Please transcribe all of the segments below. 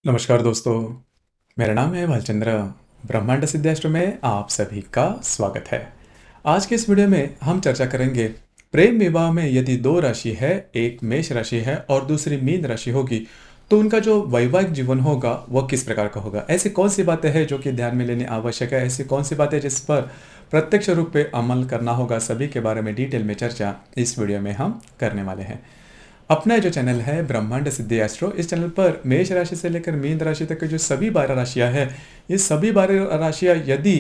नमस्कार दोस्तों, मेरा नाम है भालचंद्र। ब्रह्मांड सिद्धाश्रम में आप सभी का स्वागत है। आज के इस वीडियो में हम चर्चा करेंगे प्रेम विवाह में यदि दो राशि है, एक मेष राशि है और दूसरी मीन राशि होगी, तो उनका जो वैवाहिक जीवन होगा वह किस प्रकार का होगा। ऐसी कौन सी बातें हैं जो कि ध्यान में लेनी आवश्यक है, ऐसी कौन सी बातें जिस पर प्रत्यक्ष रूप पे अमल करना होगा, सभी के बारे में डिटेल में चर्चा इस वीडियो में हम करने वाले हैं। अपना जो चैनल है ब्रह्मांड सिद्धि एस्ट्रो, इस चैनल पर मेष राशि से लेकर मीन राशि तक के जो सभी 12 राशियां हैं, ये सभी 12 राशियां यदि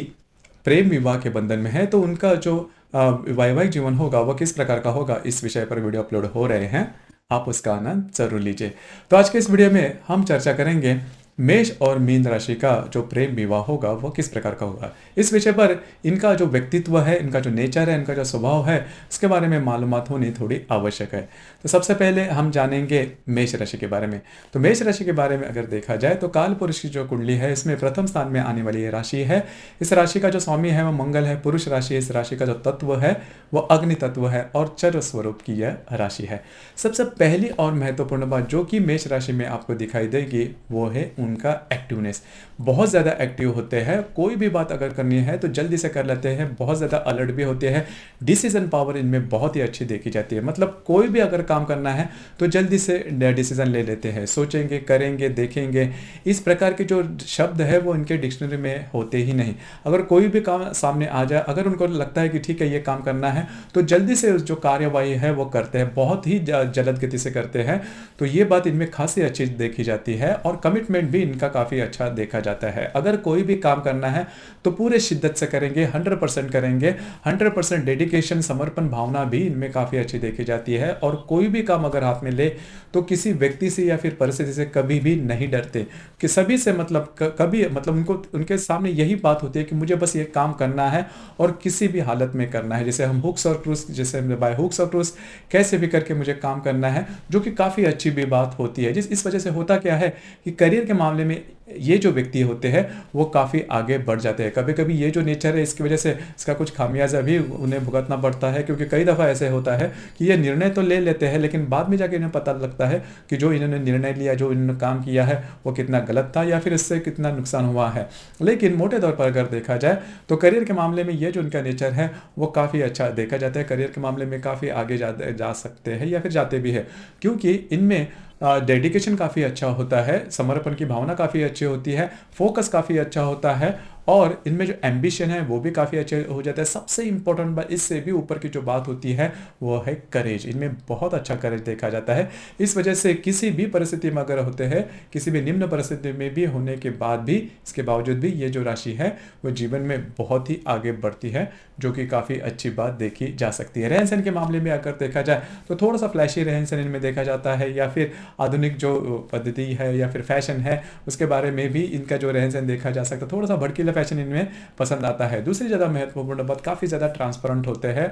प्रेम विवाह के बंधन में है तो उनका जो वैवाहिक जीवन होगा वह किस प्रकार का होगा, इस विषय पर वीडियो अपलोड हो रहे हैं। आप उसका आनंद जरूर लीजिए। तो आज के इस वीडियो में हम चर्चा करेंगे मेष और मीन राशि का जो प्रेम विवाह होगा वो किस प्रकार का होगा। इस विषय पर इनका जो व्यक्तित्व है, इनका जो नेचर है, इनका जो स्वभाव है, इसके बारे में मालूमात होनी थोड़ी आवश्यक है। तो सबसे पहले हम जानेंगे मेष राशि के बारे में। तो मेष राशि के बारे में अगर देखा जाए तो काल पुरुष की जो कुंडली है इसमें प्रथम स्थान में आने वाली ये राशि है। इस राशि का जो स्वामी है वो मंगल है, पुरुष राशि है। इस राशि का जो तत्व है वो अग्नि तत्व है और चर स्वरूप की यह राशि है। सबसे पहली और महत्वपूर्ण बात जो कि मेष राशि में आपको दिखाई देगी वो है उनका एक्टिवनेस। बहुत ज़्यादा एक्टिव होते हैं, कोई भी बात अगर करनी है तो जल्दी से कर लेते हैं, बहुत ज़्यादा अलर्ट भी होते हैं। डिसीजन पावर इनमें बहुत ही अच्छी देखी जाती है, मतलब कोई भी अगर काम करना है तो जल्दी से डिसीजन ले लेते हैं, सोचेंगे, करेंगे, देखेंगे। इस प्रकार के जो शब्द है वो इनके डिक्शनरी में होते ही नहीं। अगर कोई भी काम सामने आ जाए, अगर उनको लगता है कि ठीक है ये काम करना है तो जल्दी से जो कार्यवाही है वो करते हैं, बहुत ही जल्द गति से करते हैं। तो ये बात इनमें खासी अच्छी देखी जाती है और कमिटमेंट भी इनका काफ़ी अच्छा देखा जाता है। अगर कोई भी काम करना है तो पूरे शिद्दत से करेंगे, 100% करेंगे। 100% डेडिकेशन, समर्पण भावना भी इनमें काफ़ी अच्छी देखी जाती है। और कोई भी काम अगर हाथ में ले तो किसी व्यक्ति से या फिर परिस्थिति से कभी भी नहीं डरते, कि सभी से मतलब कभी मतलब उनको उनके सामने यही बात होती है कि मुझे बस ये काम करना है और किसी भी हालत में करना है। जैसे हम हुक्स और क्रूस, जैसे बाय हुक्स और क्रूस कैसे भी करके मुझे काम करना है, जो कि काफ़ी अच्छी भी बात होती है। इस वजह से होता क्या है कि करियर के मामले में ये जो व्यक्ति होते हैं वो काफ़ी आगे बढ़ जाते हैं। कभी कभी ये जो नेचर है इसकी वजह से इसका कुछ खामियाजा भी उन्हें भुगतना पड़ता है, क्योंकि कई दफ़ा ऐसे होता है कि ये निर्णय तो ले लेते हैं लेकिन बाद में जाके इन्हें पता लगता है कि जो इन्होंने निर्णय लिया, जो इन्होंने काम किया है वो कितना गलत था या फिर इससे कितना नुकसान हुआ है। लेकिन मोटे तौर पर अगर देखा जाए तो करियर के मामले में ये जो इनका नेचर है वो काफ़ी अच्छा देखा जाता है। करियर के मामले में काफ़ी आगे जा सकते हैं या फिर जाते भी है, क्योंकि इनमें डेडिकेशन काफ़ी अच्छा होता है, समर्पण की भावना काफ़ी अच्छी होती है, फोकस काफ़ी अच्छा होता है और इनमें जो एम्बिशन है वो भी काफ़ी अच्छे हो जाता है। सबसे इंपॉर्टेंट बात, इससे भी ऊपर की जो बात होती है वो है करेज। इनमें बहुत अच्छा करेज देखा जाता है। इस वजह से किसी भी परिस्थिति में अगर होते हैं, किसी भी निम्न परिस्थिति में भी होने के बाद भी, इसके बावजूद भी ये जो राशि है वो जीवन में बहुत ही आगे बढ़ती है, जो कि काफ़ी अच्छी बात देखी जा सकती है। रहन सहन के मामले में अगर देखा जाए तो थोड़ा सा फ्लैशी रहन सहन इनमें देखा जाता है, या फिर आधुनिक जो पद्धति है या फिर फैशन है उसके बारे में भी इनका जो रहन सहन देखा जा सकता है। थोड़ा सा भड़कीला फैशन इनमें पसंद आता है। दूसरी ज़्यादा महत्वपूर्ण बात, काफ़ी ज़्यादा ट्रांसपेरेंट होते हैं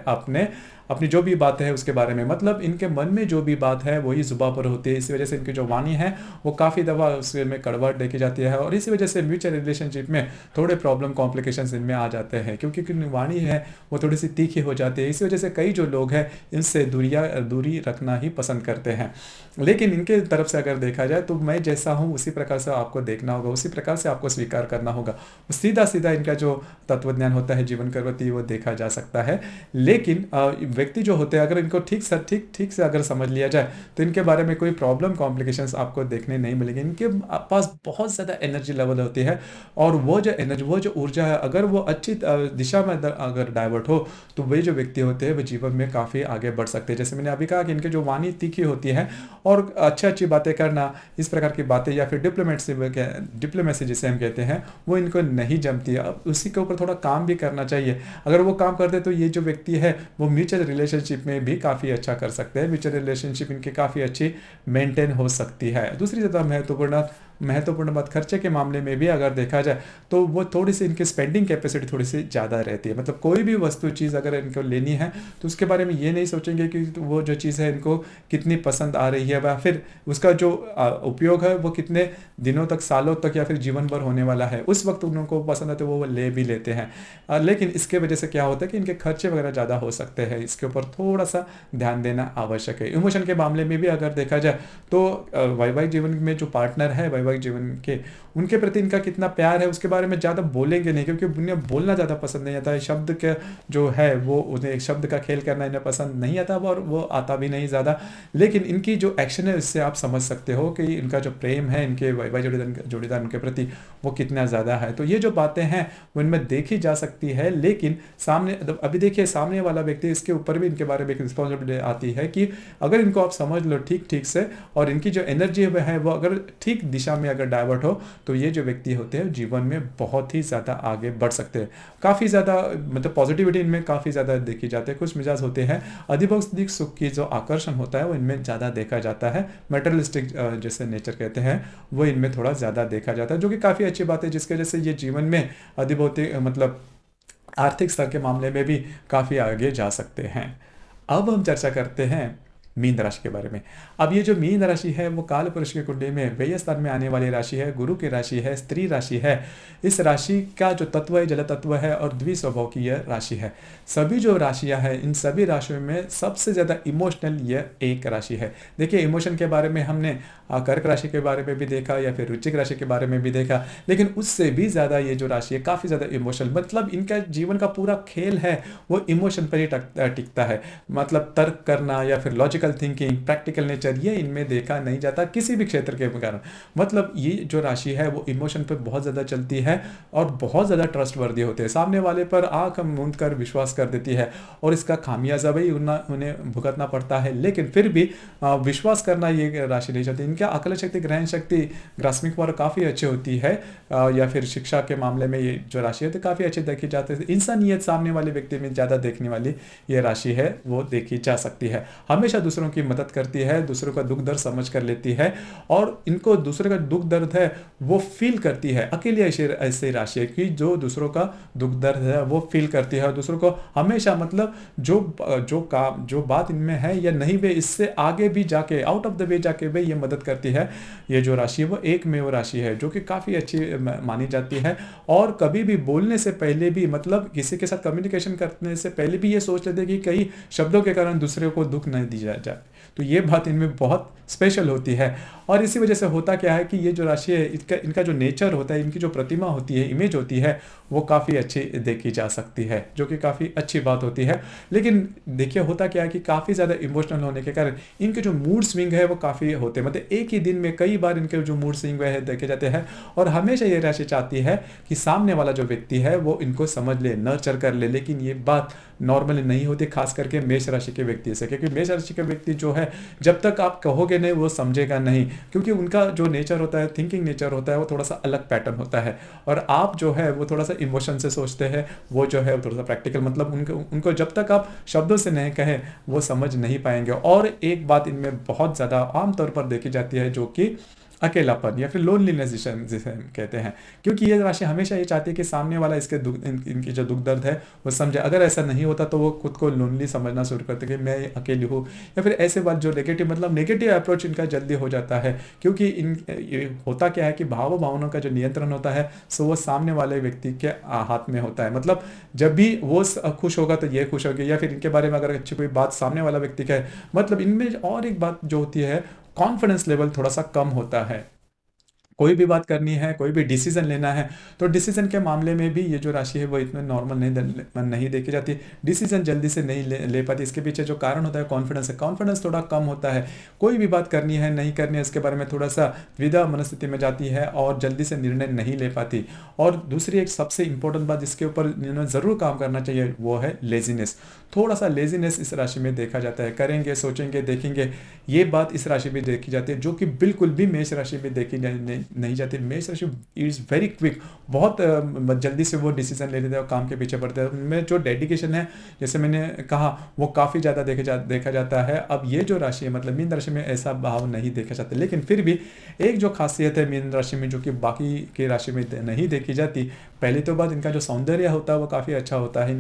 अपनी जो भी बात है उसके बारे में, मतलब इनके मन में जो भी बात है वही जुबां पर होती है। इसी वजह से इनकी जो वाणी है वो काफ़ी दफ़ा उसमें कड़वाहट देखी जाती है और इसी वजह से म्यूचुअल रिलेशनशिप में थोड़े प्रॉब्लम कॉम्प्लिकेशंस इनमें आ जाते हैं, क्योंकि वाणी है वो थोड़ी सी तीखी हो जाती है। इसी वजह से कई जो लोग हैं इनसे दूरी रखना ही पसंद करते हैं। लेकिन इनके तरफ से अगर देखा जाए तो मैं जैसा हूँ उसी प्रकार से आपको देखना होगा, उसी प्रकार से आपको स्वीकार करना होगा। सीधा सीधा इनका जो तत्वज्ञान होता है, जीवन करवती, वो देखा जा सकता है। लेकिन व्यक्ति जो होते हैं अगर इनको ठीक से अगर समझ लिया जाए तो इनके बारे में कोई प्रॉब्लम कॉम्प्लिकेशंस आपको देखने नहीं मिलेंगे। इनके पास बहुत ज़्यादा एनर्जी लेवल होती है और वो जो एनर्जी, वो जो ऊर्जा है, अगर वो अच्छी दिशा में अगर डाइवर्ट हो तो वे जो व्यक्ति होते हैं वो जीवन में काफ़ी आगे बढ़ सकते हैं। जैसे मैंने अभी कहा कि इनके जो वाणी तीखी होती है और अच्छी बातें करना, इस प्रकार की बातें या फिर डिप्लोमेसी जिसे हम कहते हैं वो इनको नहीं जमती है। अब उसी के ऊपर थोड़ा काम भी करना चाहिए। अगर वो काम करते तो ये जो व्यक्ति है वो म्यूचुअल रिलेशनशिप में भी काफ़ी अच्छा कर सकते हैं। म्यूचुअल रिलेशनशिप इनकी काफ़ी अच्छी मेंटेन हो सकती है। दूसरी ज़्यादा महत्वपूर्ण बात, खर्चे के मामले में भी अगर देखा जाए तो वो थोड़ी सी इनकी स्पेंडिंग कैपेसिटी थोड़ी सी ज़्यादा रहती है। मतलब कोई भी वस्तु चीज़ अगर इनको लेनी है तो उसके बारे में ये नहीं सोचेंगे कि वो जो चीज़ है इनको कितनी पसंद आ रही है या फिर उसका जो उपयोग है वो कितने दिनों तक, सालों तक या फिर जीवन भर होने वाला है। उस वक्त उनको पसंद है तो वो ले भी लेते हैं। लेकिन इसके वजह से क्या होता है कि इनके खर्चे वगैरह ज़्यादा हो सकते हैं। इसके ऊपर थोड़ा सा ध्यान देना आवश्यक है। इमोशन के मामले में भी अगर देखा जाए तो वैवाहिक जीवन में जो पार्टनर है, वैवाहिक जीवन के उनके प्रति इनका कितना प्यार है उसके बारे में ज़्यादा बोलेंगे नहीं, क्योंकि उन्हें बोलना ज़्यादा पसंद नहीं आता है। शब्द के जो है वो उन्हें शब्द का खेल करना इन्हें पसंद नहीं आता और वो आता भी नहीं ज़्यादा। लेकिन इनकी जो एक्शन है उससे आप समझ सकते हो कि इनका जो प्रेम है इनके वैवाहिक जोड़ीदार उनके प्रति वो कितना ज़्यादा है। तो ये जो बातें हैं वो इनमें देखी जा सकती है। लेकिन सामने अभी देखिए सामने वाला व्यक्ति, इसके ऊपर भी इनके बारे में एक रिस्पॉन्सिबिलिटी आती है कि अगर इनको आप समझ लो ठीक ठीक से और इनकी जो एनर्जी है वो अगर ठीक दिशा में अगर डाइवर्ट हो तो ये जो व्यक्ति होते हैं जीवन में बहुत ही ज़्यादा आगे बढ़ सकते हैं। काफ़ी ज़्यादा मतलब पॉजिटिविटी इनमें काफ़ी ज़्यादा देखी जाती है। कुछ मिजाज होते हैं, अधिभौतिक सुख की जो आकर्षण होता है वो इनमें ज़्यादा देखा जाता है। मेटरलिस्टिक जैसे नेचर कहते हैं वो इनमें थोड़ा ज़्यादा देखा जाता है, जो कि काफ़ी अच्छी बात है, जिसकी वजह से ये जीवन में अधिभौतिक मतलब आर्थिक स्तर के मामले में भी काफ़ी आगे जा सकते हैं। अब हम चर्चा करते हैं मीन राशि के बारे में। अब ये जो मीन राशि है वो काल पुरुष की कुंडली में व्यय स्थान में आने वाली राशि है, गुरु की राशि है, स्त्री राशि है। इस राशि का जो तत्व है जल तत्व है और द्विस्वभाव की यह राशि है। सभी जो राशियां हैं इन सभी राशियों में सबसे ज़्यादा इमोशनल यह एक राशि है। देखिए इमोशन के बारे में हमने कर्क राशि के बारे में भी देखा या फिर वृश्चिक राशि के बारे में भी देखा, लेकिन उससे भी ज़्यादा ये जो राशि है काफ़ी ज़्यादा इमोशनल, मतलब इनका जीवन का पूरा खेल है वो इमोशन पर ही टिकता है। मतलब तर्क करना या फिर लॉजिकल थिंकिंग, प्रैक्टिकल नेचर ये इनमें देखा नहीं जाता किसी भी क्षेत्र के कारण। मतलब ये जो राशि है वो इमोशन पर बहुत ज़्यादा चलती है और बहुत ज़्यादा ट्रस्टवर्दी होते हैं, सामने वाले पर आंख मूंद कर विश्वास कर देती है और इसका खामियाजा भी उन्हें भुगतना पड़ता है। लेकिन फिर भी विश्वास करना ये राशि नहीं चाहती। इनका अकल शक्ति, ग्रहण शक्ति, ग्रास्पिंग पावर काफ़ी अच्छी होती है या फिर शिक्षा के मामले में ये जो राशि है तो काफ़ी अच्छी देखी जाती है। इंसानियत सामने वाले व्यक्ति में ज़्यादा देखने वाली ये राशि है वो देखी जा सकती है। हमेशा दूसरों की मदद करती है, दूसरों का दुख दर्द समझ कर लेती है और इनको दूसरे का दुख दर्द है वो फील करती है। अकेली ऐसी राशि है कि जो दूसरों का दुख दर्द है वो फील करती है और दूसरों को हमेशा मतलब जो बात इनमें है या नहीं वे इससे आगे भी जाके आउट ऑफ द वे जाके वे ये मदद करती है। ये जो राशि है वो एक में वो राशि है जो कि काफ़ी अच्छी मानी जाती है और कभी भी बोलने से पहले भी मतलब किसी के साथ कम्युनिकेशन करने से पहले भी ये सोच लेते कि कई शब्दों के कारण दूसरे को दुख नहीं दिया जाए। तो ये बात इनमें बहुत स्पेशल होती है और इसी वजह से होता क्या है कि ये जो राशि है इनका जो नेचर होता है, इनकी जो प्रतिमा होती है, इमेज होती है वो काफ़ी अच्छी देखी जा सकती है, जो कि काफ़ी अच्छी बात होती है। लेकिन देखिए होता क्या है कि काफ़ी ज़्यादा इमोशनल होने के कारण इनके जो मूड स्विंग है वो काफ़ी होते हैं, मतलब एक ही दिन में कई बार इनके जो मूड स्विंग है देखे जाते हैं और हमेशा ये राशि चाहती है कि सामने वाला जो व्यक्ति है वो इनको समझ ले, नर्चर कर ले। लेकिन ये बात नॉर्मली नहीं होती, खास करके मेष राशि के व्यक्ति से, क्योंकि मेष राशि के व्यक्ति जो है जब तक आप कहोगे नहीं वो समझेगा नहीं, क्योंकि उनका जो नेचर होता है, थिंकिंग नेचर होता है वो थोड़ा सा अलग पैटर्न होता है और आप जो है वो थोड़ा सा इमोशन से सोचते हैं, वो जो है वो थोड़ा सा प्रैक्टिकल, मतलब उनको जब तक आप शब्दों से नहीं कहें वो समझ नहीं पाएंगे। और एक बात इनमें बहुत ज़्यादा आमतौर पर देखी जाती है जो कि अकेलापन या फिर लोनलीनेस जिसे हम कहते हैं, क्योंकि ये राशि हमेशा ये चाहती है कि सामने वाला इनकी जो दुख दर्द है वो समझे। अगर ऐसा नहीं होता तो वो खुद को लोनली समझना शुरू करते कि मैं अकेली हूँ या फिर ऐसे बात जो नेगेटिव अप्रोच इनका जल्दी हो जाता है, क्योंकि ये होता क्या है कि भावनाओं का जो नियंत्रण होता है सो वो सामने वाले व्यक्ति के हाथ में होता है। मतलब जब भी वो खुश होगा तो ये खुश होगी, या फिर इनके बारे में अगर अच्छी कोई बात सामने वाला व्यक्ति का है, मतलब इनमें और एक बात जो होती है कॉन्फिडेंस लेवल थोड़ा सा कम होता है। कोई भी बात करनी है, कोई भी डिसीजन लेना है तो डिसीजन के मामले में भी ये जो राशि है वो इतने नॉर्मल नहीं देखी जाती, डिसीजन जल्दी से नहीं ले पाती। इसके पीछे जो कारण होता है कॉन्फिडेंस है, कॉन्फिडेंस थोड़ा कम होता है। कोई भी बात करनी है नहीं करनी है इसके बारे में थोड़ा सा द्विधा मनस्थिति में जाती है और जल्दी से निर्णय नहीं ले पाती। और दूसरी एक सबसे इंपॉर्टेंट बात जिसके ऊपर ज़रूर काम करना चाहिए वो है लेजीनेस। थोड़ा सा लेजीनेस इस राशि में देखा जाता है, करेंगे सोचेंगे देखेंगे, ये बात इस राशि में देखी जाती है, जो कि बिल्कुल भी मेष राशि में देखी नहीं जाती। मेष राशि इज वेरी क्विक, बहुत जल्दी से वो डिसीजन ले लेते हैं और काम के पीछे पड़ते हैं। उनमें जो डेडिकेशन है जैसे मैंने कहा वो काफ़ी ज़्यादा देखा जाता है। अब ये जो राशि है मतलब मीन राशि में ऐसा भाव नहीं देखा जाता, लेकिन फिर भी एक जो खासियत है मीन राशि में जो कि बाकी की राशि में नहीं देखी जाती, पहली तो बात इनका जो सौंदर्य होता है वो काफ़ी अच्छा होता है,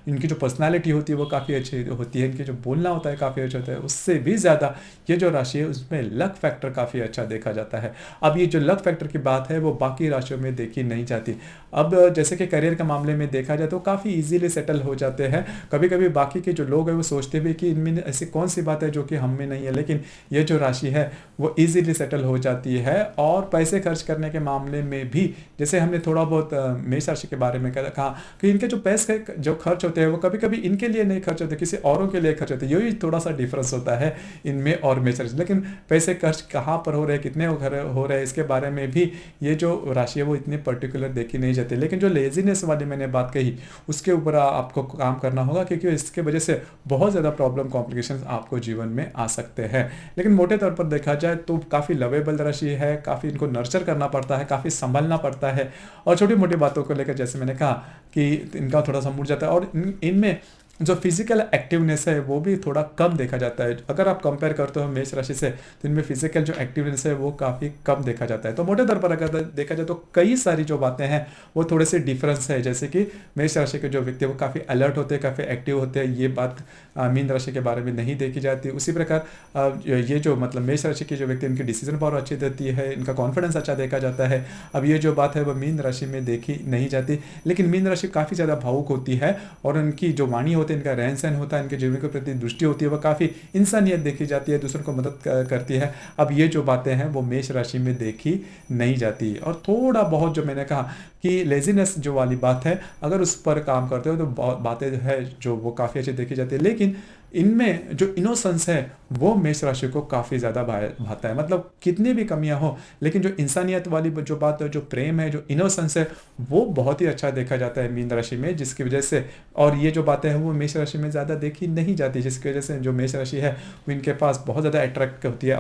इनकी जो पर्सनालिटी होती है वो काफ़ी अच्छी होती है, इनके जो बोलना होता है काफ़ी अच्छा होता है। उससे भी ज़्यादा ये जो राशि है उसमें लक फैक्टर काफ़ी अच्छा देखा जाता है। अब ये जो लक फैक्टर की बात है वो बाकी राशियों में देखी नहीं जाती। अब जैसे कि करियर के मामले में देखा जाए तो काफ़ी इजीली सेटल हो जाते हैं। कभी कभी बाकी के जो लोग हैं वो सोचते भी कि इनमें ऐसी कौन सी बात है जो कि हम में नहीं है, लेकिन ये जो राशि है वो इजीली सेटल हो जाती है। और पैसे खर्च करने के मामले में भी जैसे हमने थोड़ा बहुत मेष राशि के बारे में कहा कि इनके जो पैसे जो खर्च होते हैं वो कभी कभी इनके लिए नहीं खर्च होते, किसी औरों के लिए खर्च होते हैं। यही थोड़ा सा डिफरेंस होता है इनमें और मेष राशि। लेकिन पैसे खर्च कहाँ पर हो रहे हैं, कितने हो रहे हैं, इसके बारे में भी ये जो राशि है वो इतनी पर्टिकुलर देखी नहीं जाती। लेकिन जो लेजीनेस वाली मैंने बात कही उसके ऊपर आपको काम करना होगा, क्योंकि इसके वजह से बहुत ज़्यादा प्रॉब्लम कॉम्प्लिकेशंस आपको जीवन में आ सकते हैं। लेकिन मोटे तौर पर देखा जाए तो काफ़ी लवेबल राशि है, काफ़ी इनको नर्चर करना पड़ता है, काफ़ी संभलना पड़ता है। और छोटी मोटी बातों को लेकर जैसे मैंने कहा कि इनका थोड़ा सा मुड़ जाता है। और इनमें जो फिजिकल एक्टिवनेस है वो भी थोड़ा कम देखा जाता है। अगर आप कंपेयर करते हो मेष राशि से तो इनमें फिजिकल जो एक्टिवनेस है वो काफ़ी कम देखा जाता है। तो मोटे तौर पर अगर देखा जाए तो कई सारी जो बातें हैं वो थोड़े से डिफरेंस है। जैसे कि मेष राशि के जो व्यक्ति है वो काफ़ी अलर्ट होते हैं, काफ़ी एक्टिव होते हैं, ये बात मीन राशि के बारे में नहीं देखी जाती। उसी प्रकार ये जो मतलब मेष राशि के जो व्यक्ति इनकी डिसीजन पावर अच्छी देती है, इनका कॉन्फिडेंस अच्छा देखा जाता है। अब ये जो बात है वो मीन राशि में देखी नहीं जाती। लेकिन मीन राशि काफ़ी ज़्यादा भावुक होती है और उनकी जो वाणी होती है, इनका रहन सहन होता है, इनके जीवन के प्रति दृष्टि होती है, वह काफ़ी इंसानियत देखी जाती है, दूसरों को मदद करती है। अब ये जो बातें हैं वो मेष राशि में देखी नहीं जाती। और थोड़ा बहुत जो मैंने कहा कि लेजीनेस जो वाली बात है, अगर उस पर काम करते हो तो बातें है जो वो काफ़ी अच्छी देखी जाती है। लेकिन इनमें जो इनोसेंस है वो मेष राशि को काफ़ी ज़्यादा भाता है। मतलब कितनी भी कमियां हो, लेकिन जो इंसानियत वाली जो बात है, जो प्रेम है, जो इनोसेंस है, वो बहुत ही अच्छा देखा जाता है मीन राशि में, जिसकी वजह से और ये जो बातें हैं वो मेष राशि में ज़्यादा देखी नहीं जाती, जिसकी वजह से जो मेष राशि है वो इनके पास बहुत ज़्यादा अट्रैक्ट होती है।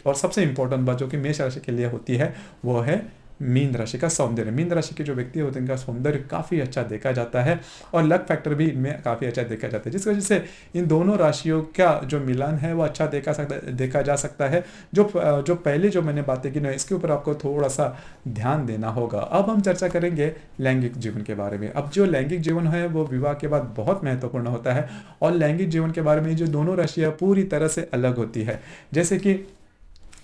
और सबसे इंपॉर्टेंट बात जो कि मेष राशि के लिए होती है वो है मीन राशि का सौंदर्य। मीन राशि के जो व्यक्ति होते हैं इनका सौंदर्य काफ़ी अच्छा देखा जाता है और लक फैक्टर भी इनमें काफ़ी अच्छा देखा जाता है, जिसकी वजह से इन दोनों राशियों का जो मिलन है वो अच्छा देखा जा सकता है। जो पहले जो मैंने बातें की ना, इसके ऊपर आपको थोड़ा सा ध्यान देना होगा। अब हम चर्चा करेंगे लैंगिक जीवन के बारे में। अब जो लैंगिक जीवन है वो विवाह के बाद बहुत महत्वपूर्ण होता है और लैंगिक जीवन के बारे में जो दोनों राशियाँ पूरी तरह से अलग होती है। जैसे कि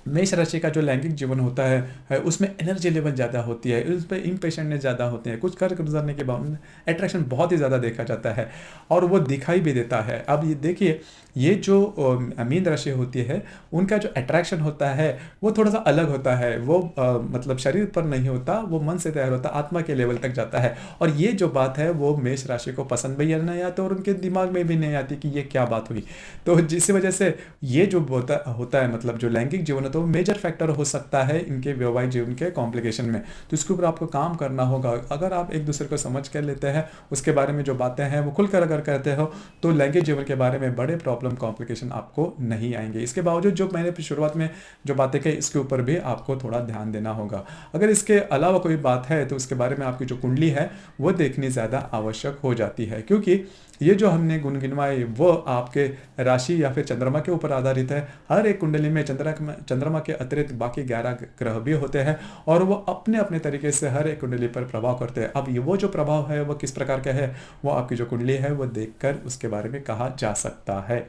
मेष राशि का जो लैंगिक जीवन होता है उसमें एनर्जी लेवल ज़्यादा होती है, उस पर इम्पेशेंटनेस ज़्यादा होते हैं, कुछ कर गुजरने के बाद अट्रैक्शन बहुत ही ज़्यादा देखा जाता है और वो दिखाई भी देता है। अब ये देखिए, ये जो मीन राशि होती है उनका जो अट्रैक्शन होता है वो थोड़ा सा अलग होता है। वो मतलब शरीर पर नहीं होता, वो मन से तैयार होता, आत्मा के लेवल तक जाता है। और ये जो बात है वो मेष राशि को पसंद भी नहीं आती और उनके दिमाग में भी नहीं आती कि ये क्या बात हुई। तो जिस वजह से ये जो होता है मतलब जो लैंगिक जीवन तो मेजर फैक्टर हो सकता है इनके वैवाहिक जीवन के कॉम्प्लिकेशन में। तो इसके ऊपर आपको काम करना होगा। अगर आप एक दूसरे को समझ कर लेते हैं, उसके बारे में जो बातें हैं वो खुलकर अगर कहते हो, तो लैंगिक जीवन के बारे में बड़े प्रॉब्लम कॉम्प्लिकेशन आपको नहीं आएंगे। इसके बावजूद जो मैंने शुरुआत में जो बातें कही इसके ऊपर भी आपको थोड़ा ध्यान देना होगा। अगर इसके अलावा कोई बात है तो उसके बारे में आपकी जो कुंडली है वो देखनी ज़्यादा आवश्यक हो जाती है, क्योंकि ये जो हमने गुण गिनवाए वो आपके राशि या फिर चंद्रमा के ऊपर आधारित है। हर एक कुंडली में चंद्रमा के अतिरिक्त बाकी 11 ग्रह भी होते हैं और वो अपने अपने तरीके से हर एक कुंडली पर प्रभाव करते हैं। अब ये वो जो प्रभाव है वो किस प्रकार का है वो आपकी जो कुंडली है वो देखकर उसके बारे में कहा जा सकता है।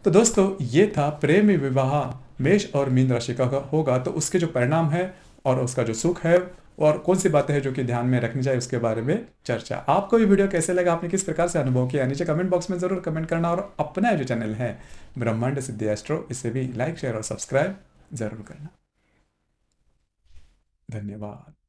तो दोस्तों, ये था प्रेम विवाह मेष और मीन राशि का होगा तो उसके जो परिणाम है और उसका जो सुख है और कौन सी बातें हैं जो कि ध्यान में रखनी चाहिए उसके बारे में चर्चा। आपको ये वीडियो कैसे लगा, आपने किस प्रकार से अनुभव किया, नीचे कमेंट बॉक्स में जरूर कमेंट करना और अपना जो चैनल है ब्रह्मांड सिद्धि एस्ट्रो इसे भी लाइक शेयर और सब्सक्राइब जरूर करना। धन्यवाद।